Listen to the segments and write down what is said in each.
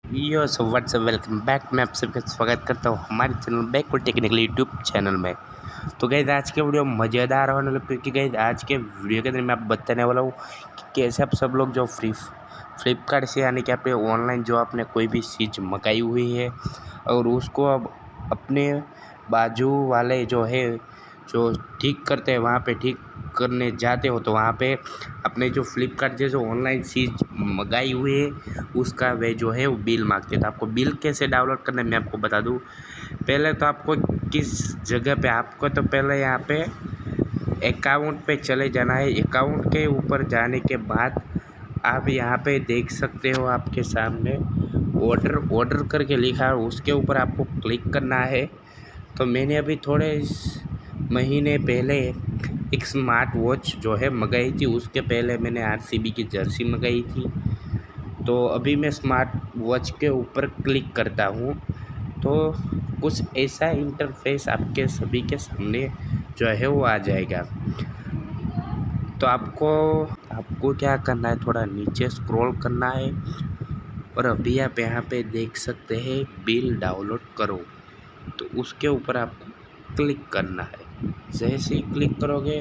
यो so what's up welcome back. मैं आप सबका स्वागत करता हूँ हमारे channel backward technical YouTube channel में। तो गाइस आज के वीडियो मज़ेदार होने वाला, क्योंकि गाइस आज के वीडियो के अंदर मैं आपको बताने वाला हूँ कि कैसे आप सब लोग जो फ्लिपकार्ट से, यानी कि आपने ऑनलाइन जो आपने कोई भी चीज़ मंगाई हुई है और उसको अब अपने बाजू वाले जो है जो ठीक करते हैं वहाँ पे ठीक करने जाते हो, तो वहाँ पे अपने जो फ्लिपकार्ट से जो ऑनलाइन चीज़ मंगाई हुई है उसका वे जो है वो बिल मांगते हैं। तो आपको बिल कैसे डाउनलोड करना है मैं आपको बता दूँ। पहले तो आपको किस जगह पे, आपको तो पहले यहाँ पे अकाउंट पे चले जाना है। अकाउंट के ऊपर जाने के बाद आप यहाँ पे देख सकते हो आपके सामने ऑर्डर करके लिखा है, उसके ऊपर आपको क्लिक करना है। तो मैंने अभी थोड़े महीने पहले एक स्मार्ट वॉच जो है मंगाई थी, उसके पहले मैंने आरसीबी की जर्सी मंगाई थी। तो अभी मैं स्मार्ट वॉच के ऊपर क्लिक करता हूँ तो कुछ ऐसा इंटरफेस आपके सभी के सामने जो है वो आ जाएगा। तो आपको क्या करना है, थोड़ा नीचे स्क्रॉल करना है और अभी आप यहाँ पे देख सकते हैं बिल डाउनलोड करो, तो उसके ऊपर आपको क्लिक करना है। जैसे ही क्लिक करोगे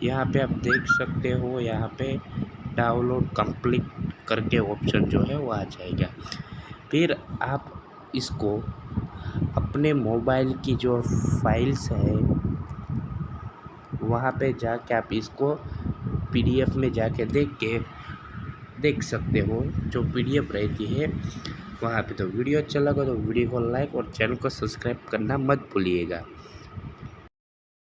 यहाँ पे आप देख सकते हो, यहाँ पे डाउनलोड कंप्लीट करके ऑप्शन जो है वो आ जाएगा। फिर आप इसको अपने मोबाइल की जो फाइल्स है वहाँ पे जाके आप इसको पीडीएफ में जाके देख सकते हो। जो पीडीएफ रहती है वहाँ पे। तो वीडियो अच्छा लगा तो वीडियो को लाइक और चैनल को सब्सक्राइब करना मत भूलिएगा।